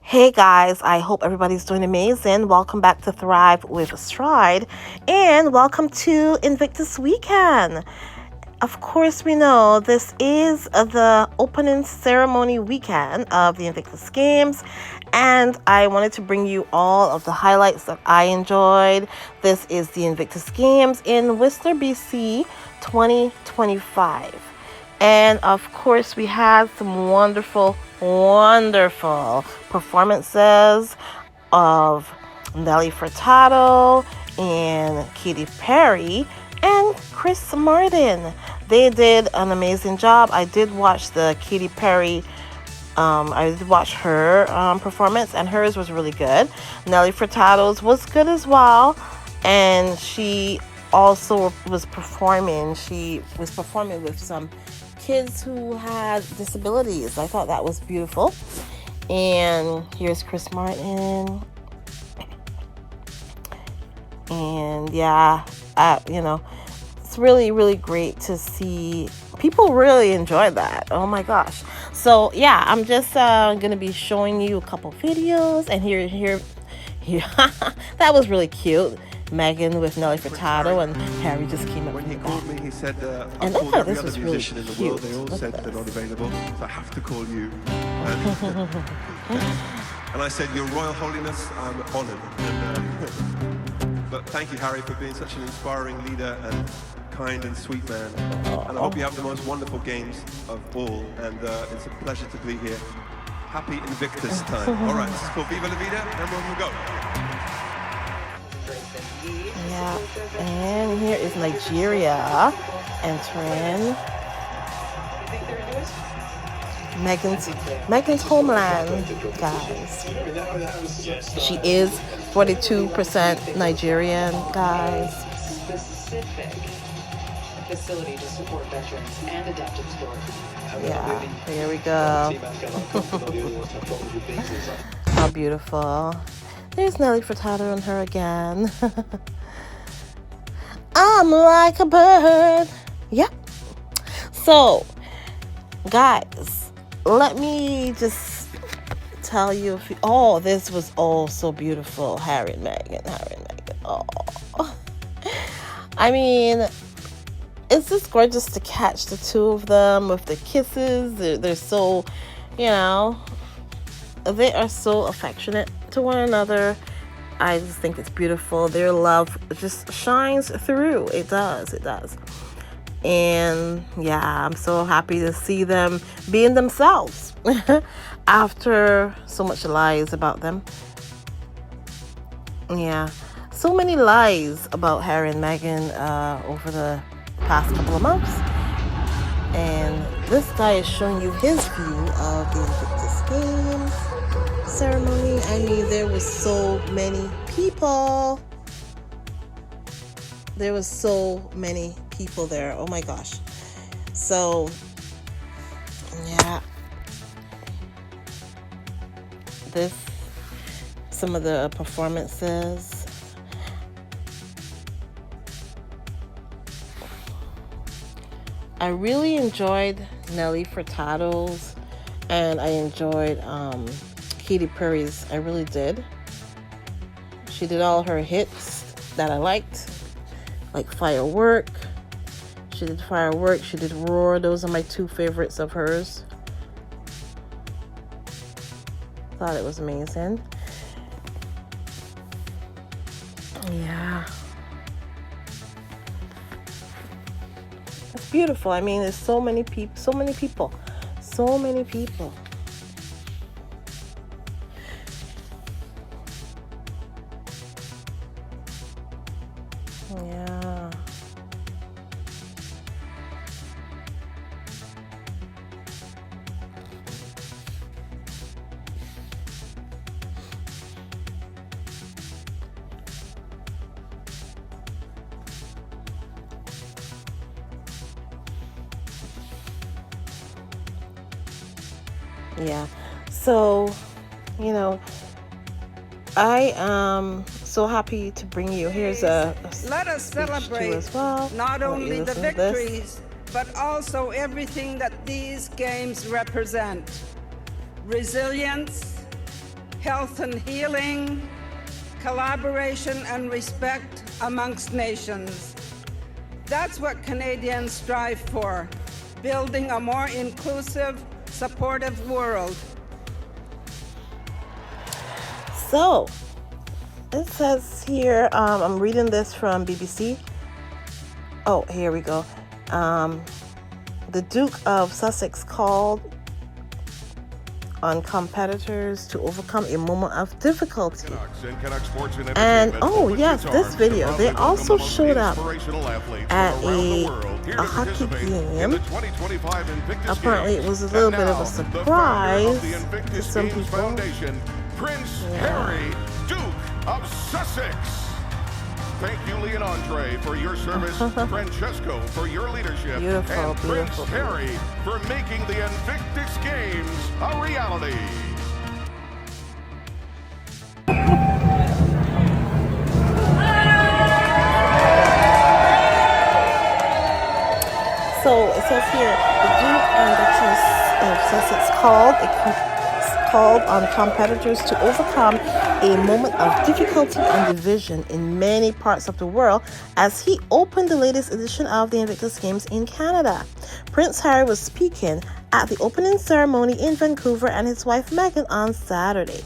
Hey guys, I hope everybody's doing amazing. Welcome back to Thrive with Stride and welcome to Invictus Weekend. Of course, we know this is the opening ceremony weekend of the Invictus Games, and I wanted to bring you all of the highlights that I enjoyed. This is the Invictus Games in Whistler, BC 2025. And of course, we had some wonderful performances of Nelly Furtado and Katy Perry and Chris Martin. They did an amazing job. I did watch the Katy Perry I did watch her performance, and hers was really good. Nelly Furtado's was good as well, and she also was performing. She was performing with some kids who had disabilities. I thought that was beautiful. And here's Chris Martin. And yeah, it's really, really great to see people really enjoyed that. Oh my gosh. So yeah, I'm just gonna be showing you a couple videos, and here that was really cute. Meghan with Nelly Furtado, and Harry just came up. When he called me, he said, and I thought this was really cute. They all said they're not available, so I have to call you. And I said, Your Royal Holiness, I'm honored. But thank you, Harry, for being such an inspiring leader and kind and sweet man. And I hope you have the most wonderful games of all. And it's a pleasure to be here. Happy Invictus time. All right, this is called Viva la Vida, and we'll go. Yeah, and here is Nigeria entering Meghan's homeland, guys. She is 42% Nigerian, guys. Specific facility to support veterans and adapted sport. Yeah, here we go. How beautiful. There's Nelly Furtado and her again. I'm like a bird. Yep. So, guys, let me just tell you this was so beautiful. Harry and Meghan. Oh. I mean, it's just gorgeous to catch the two of them with the kisses. They're so, they are so affectionate to one another. I just think it's beautiful. Their love just shines through. It does. And yeah, I'm so happy to see them being themselves after so much lies about them. Yeah, so many lies about Harry and Meghan over the past couple of months. And this guy is showing you his view of the Invictus Games ceremony. I mean, there was so many people. There Oh my gosh. So yeah, some of the performances. I really enjoyed Nelly Furtado's, and I enjoyed Katy Perry's. I really did. She did all her hits that I liked, like Firework. She did Firework. She did Roar. Those are my two favorites of hers. Thought it was amazing. Yeah. It's beautiful. I mean, there's so many people. Yeah. Yeah. So, I am so happy to bring you. Here's a Let us celebrate as well. not only the victories, but also everything that these games represent. Resilience, health and healing, collaboration and respect amongst nations. That's what Canadians strive for, building a more inclusive, supportive world. So, it says here, I'm reading this from BBC. Oh, here we go. The Duke of Sussex called on competitors to overcome a moment of difficulty. And oh yes, this video, they also showed up at a hockey game. Apparently it was a little bit of a surprise to some people. Prince Harry, Duke of Sussex. Thank you, Leon Andre, for your service, Francesco, for your leadership, Beautiful, and Prince beautiful. Harry for making the Invictus Games a reality. So it says here, the Duke and Duchess of Sussex called on competitors to overcome a moment of difficulty and division in many parts of the world as he opened the latest edition of the Invictus Games in Canada. Prince Harry was speaking at the opening ceremony in Vancouver and his wife Meghan on Saturday.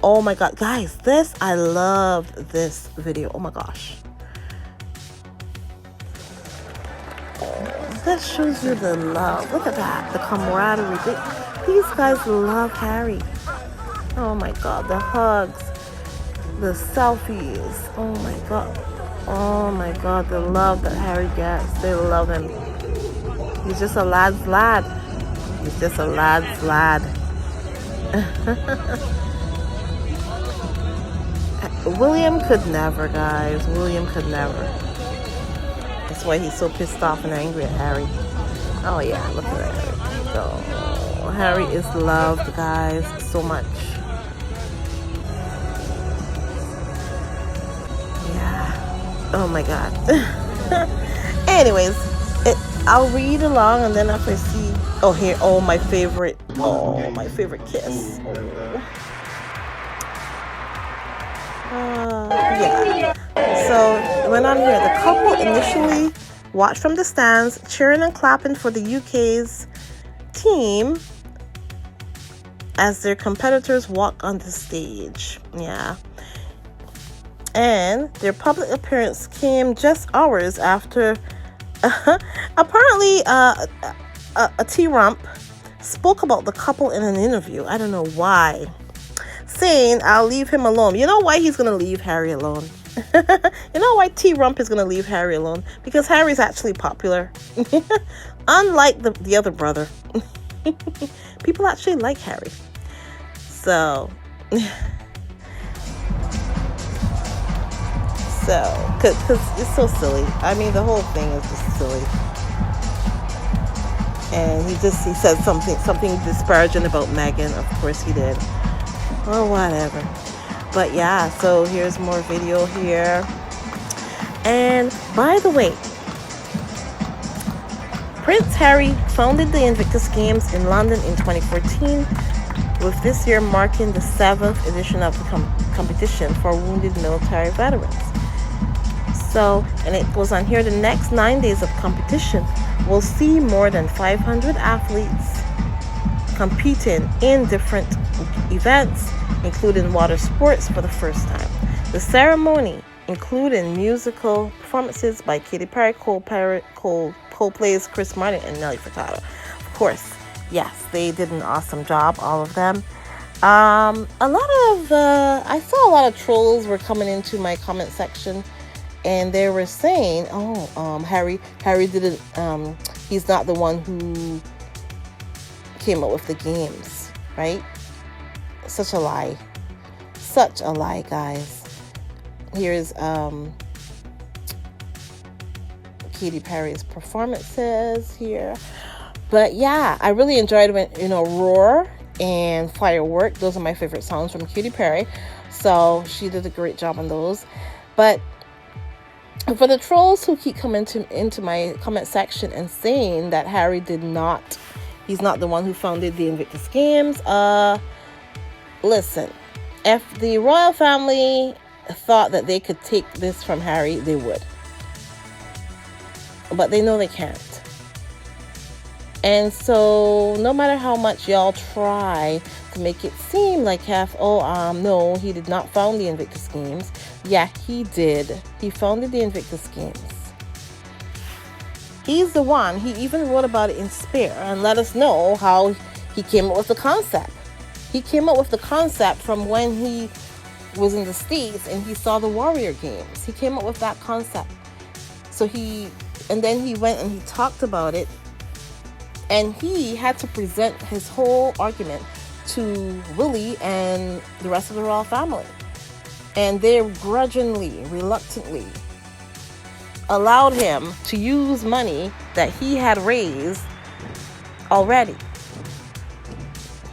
Oh my god, guys, I loved this video. Oh my gosh. That shows you the love. Look at that, the camaraderie. These guys love Harry. Oh my god, the hugs, the selfies. Oh my god. Oh my god, the love that Harry gets. They love him. He's just a lad's lad. He's just a lad's lad. William could never, guys. William could never. That's why he's so pissed off and angry at Harry. Oh yeah, look at that. Oh, Harry is loved, guys, so much. Yeah. Oh my god. Anyways, I'll read along and then after I see. Oh here. Oh my favorite. Oh my favorite kiss. Yeah. So it went on here. The couple initially watched from the stands, cheering and clapping for the UK's team as their competitors walk on the stage. Yeah. And their public appearance came just hours after apparently a T-Rump spoke about the couple in an interview. I don't know why. Saying, I'll leave him alone. You know why he's going to leave Harry alone? You know why T-Rump is going to leave Harry alone? Because Harry's actually popular. Unlike the other brother. People actually like Harry. So, because it's so silly. I mean, the whole thing is just silly. And he said something disparaging about Meghan. Of course he did. Or whatever. But yeah, so here's more video here. And by the way, Prince Harry founded the Invictus Games in London in 2014, with this year marking the 7th edition of the competition for wounded military veterans. So, and it goes on here, the next 9 days of competition will see more than 500 athletes competing in different events, including water sports for the first time. The ceremony including musical performances by Katy Perry, Coldplay's Chris Martin, and Nelly Furtado. Of course, yes, they did an awesome job, all of them. I saw a lot of trolls were coming into my comment section, and they were saying, Harry didn't, he's not the one who came up with the games, right? Such a lie, guys. Here's Katy Perry's performances here. But yeah, I really enjoyed when, Roar and Firework. Those are my favorite songs from Katy Perry. So she did a great job on those. But for the trolls who keep coming into my comment section and saying that Harry he's not the one who founded the Invictus Games, listen, if the royal family thought that they could take this from Harry, they would. But they know they can't. And so no matter how much y'all try to make it seem like no, he did not found the Invictus Games. Yeah, he did. He founded the Invictus Games. He's the one. He even wrote about it in Spare and let us know how he came up with the concept. He came up with the concept from when he was in the States and he saw the Warrior Games. He came up with that concept. And then he went and he talked about it, and he had to present his whole argument to Willie and the rest of the royal family. And they grudgingly, reluctantly allowed him to use money that he had raised already.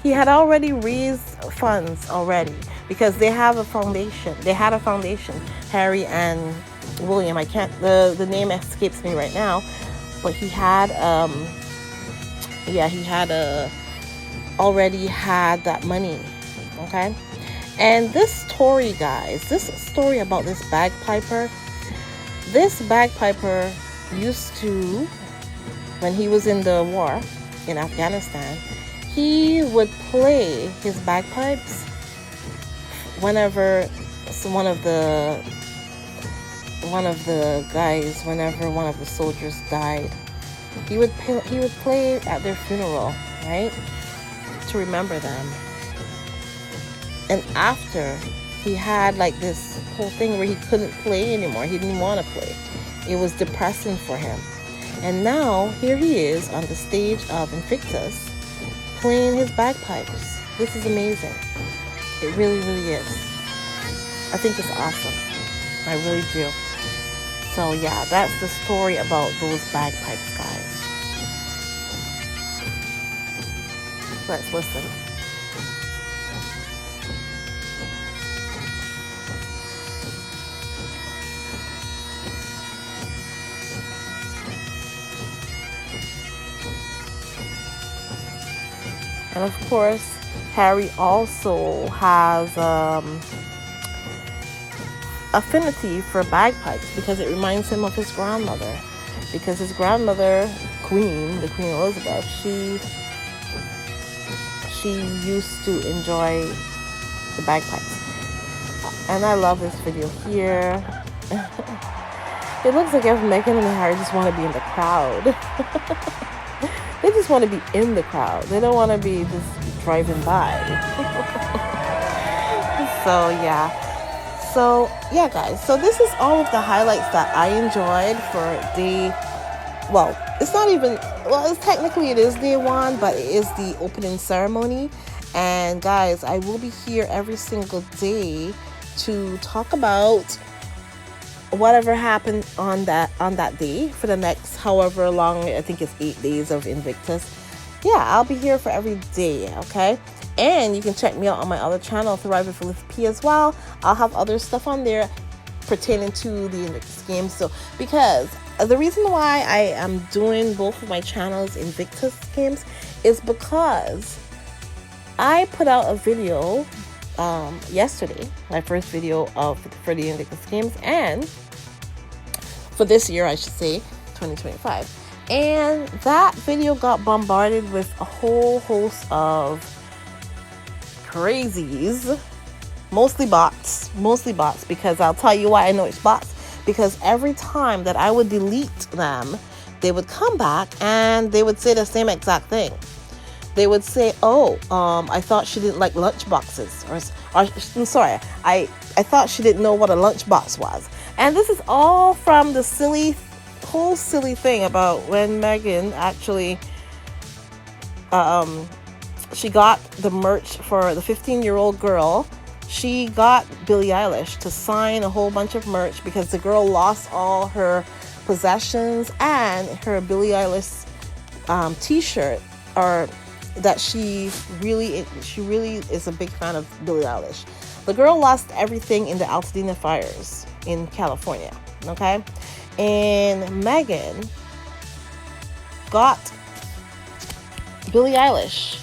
He had already raised funds already because they have a foundation. They had a foundation, Harry and William. The name escapes me right now, but he had already had that money. Okay. And this story, guys, this story about this bagpiper used to, when he was in the war in Afghanistan, he would play his bagpipes whenever one of the soldiers died. He would play at their funeral, right? To remember them. And after, he had like this whole thing where he couldn't play anymore. He didn't want to play. It was depressing for him. And now, here he is on the stage of Invictus playing his bagpipes. This is amazing. It really, really is. I think it's awesome. I really do. So yeah, that's the story about those bagpipes, guys. Let's listen. And of course, Harry also has affinity for bagpipes because it reminds him of his grandmother. Because his grandmother, the Queen Elizabeth, she used to enjoy the bagpipes. And I love this video here. It looks like if Meghan and Harry just want to be in the crowd. They just want to be in the crowd. They don't want to be just driving by. So yeah, guys. So this is all of the highlights that I enjoyed for it is day one, but it is the opening ceremony. And guys, I will be here every single day to talk about whatever happened on that day for the next however long. I think it's 8 days of Invictus. Yeah, I'll be here for every day, okay? And you can check me out on my other channel, Thrive with Elizabeth P, as well. I'll have other stuff on there pertaining to the Invictus Games. So, because the reason why I am doing both of my channels Invictus Games is because I put out a video yesterday, my first video for the Invictus Games, and for this year, I should say, 2025. And that video got bombarded with a whole host of crazies, mostly bots, because I'll tell you why I know it's bots. Because every time that I would delete them, they would come back and they would say the same exact thing. They would say, I thought she didn't like lunch boxes. Or I'm sorry, I thought she didn't know what a lunchbox was. And this is all from the whole silly thing about when Meghan actually, she got the merch for the 15-year-old girl. She got Billie Eilish to sign a whole bunch of merch because the girl lost all her possessions and her Billie Eilish t-shirt, or that she really is a big fan of Billie Eilish. The girl lost everything in the Altadena fires in California, okay? And Meghan got Billie Eilish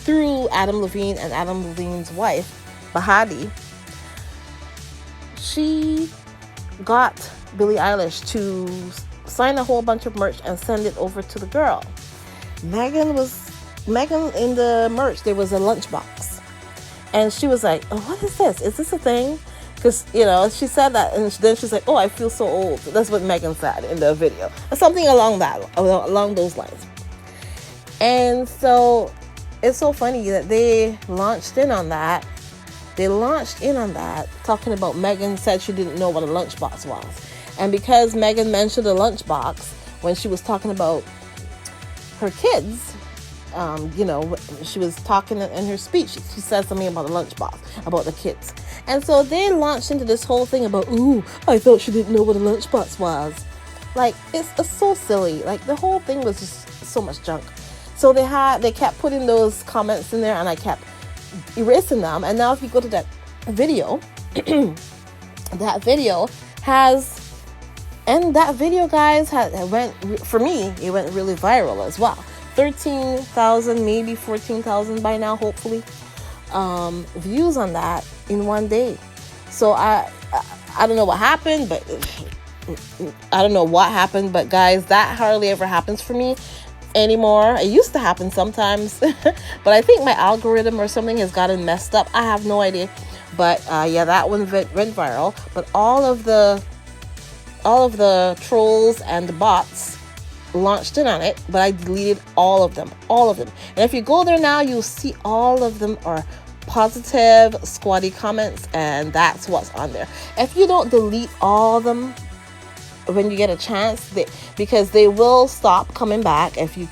through Adam Levine and Adam Levine's wife, Bahati, she got Billie Eilish to sign a whole bunch of merch and send it over to the girl. Meghan in the merch, there was a lunchbox. And she was like, oh, what is this? Is this a thing? Because, she said that, and then she's like, oh, I feel so old. That's what Meghan said in the video. Something along those lines. And so it's so funny that they launched in on that. Talking about Meghan said she didn't know what a lunchbox was. And because Meghan mentioned a lunchbox when she was talking about her kids, she was talking in her speech. She said something about a lunchbox, about the kids. And so they launched into this whole thing about, ooh, I thought she didn't know what a lunchbox was. Like, it's so silly. Like, the whole thing was just so much junk. So they kept putting those comments in there, and I kept erasing them. And now if you go to that video, that video, guys, for me, it went really viral as well. 13,000, maybe 14,000 by now, hopefully, views on that in one day. So I don't know what happened, but guys, that hardly ever happens for me anymore. It used to happen sometimes, but I think my algorithm or something has gotten messed up. I have no idea, but that one went viral. But all of the trolls and the bots launched in on it, but I deleted all of them. And if you go there now, you'll see all of them are positive squatty comments, and that's what's on there. If you don't delete all of them when you get a chance, because they will stop coming back if you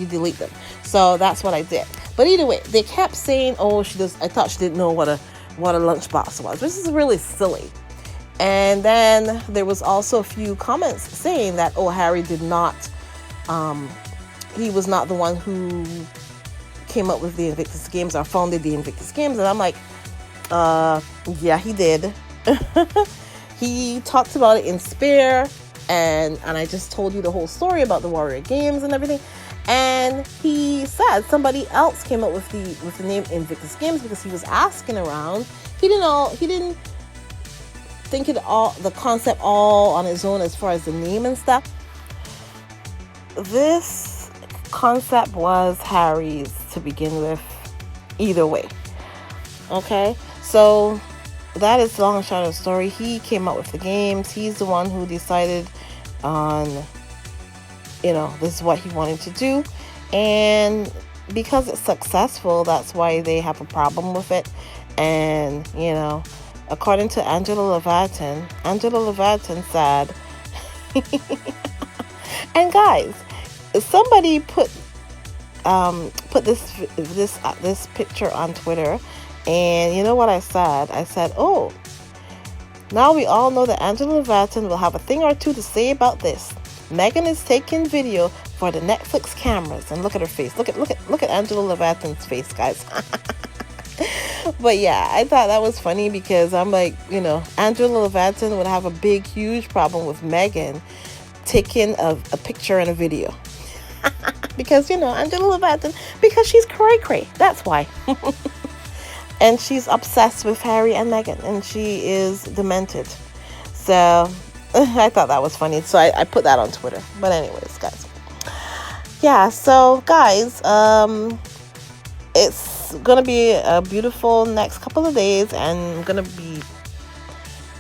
delete them. So that's what I did. But either way, they kept saying, oh, I thought she didn't know what a lunchbox was. This is really silly. And then there was also a few comments saying that, oh, Harry did not, he was not the one who came up with the Invictus Games or founded the Invictus Games. And I'm like, yeah, he did. He talked about it in Spare, and I just told you the whole story about the Warrior Games and everything. And he said somebody else came up with the name Invictus Games because he was asking around. He didn't think the concept all on his own as far as the name and stuff. This concept was Harry's to begin with, either way. Okay, so that is the long and short of the story. He came up with the games. He's the one who decided on, this is what he wanted to do. And because it's successful, that's why they have a problem with it. And, according to Angela Levitin said, and guys, somebody put this picture on Twitter, and you know what I said? I said, oh, now we all know that Angela Levitin will have a thing or two to say about this. Meghan is taking video for the Netflix cameras, and look at her face. Look at Angela Levitin's face, guys. But yeah, I thought that was funny because I'm like, Angela Levitin would have a big, huge problem with Meghan taking a picture and a video. Because, Angela Levitin, because she's cray-cray. That's why. And she's obsessed with Harry and Meghan, and she is demented. So I thought that was funny. So I put that on Twitter. But anyways, guys. Yeah, so guys, it's going to be a beautiful next couple of days, and going to be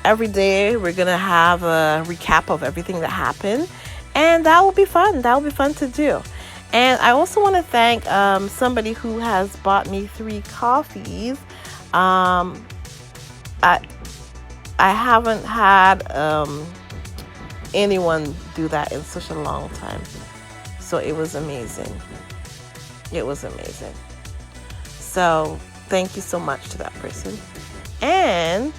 every day we're going to have a recap of everything that happened, and that will be fun. That will be fun to do. And I also want to thank somebody who has bought me 3 coffees. I haven't had anyone do that in such a long time. So it was amazing. It was amazing. So thank you so much to that person. And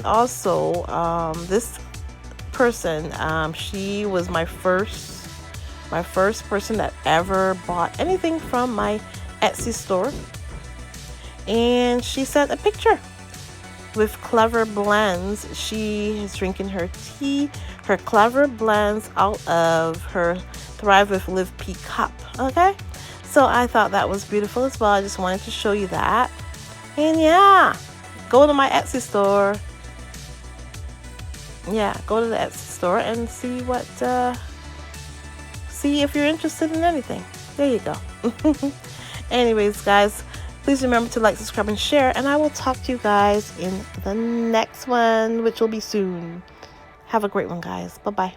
also this person, she was my first person that ever bought anything from my Etsy store, and she sent a picture with Clever Blends. She is drinking her tea, her Clever Blends, out of her Thrive with Live P cup. Okay, so I thought that was beautiful as well. I just wanted to show you that. And yeah, go to my Etsy store. Yeah, go to the Etsy store and see what see if you're interested in anything. There you go. Anyways, guys, please remember to like, subscribe, and share, and I will talk to you guys in the next one, which will be soon. Have a great one, guys. Bye-bye.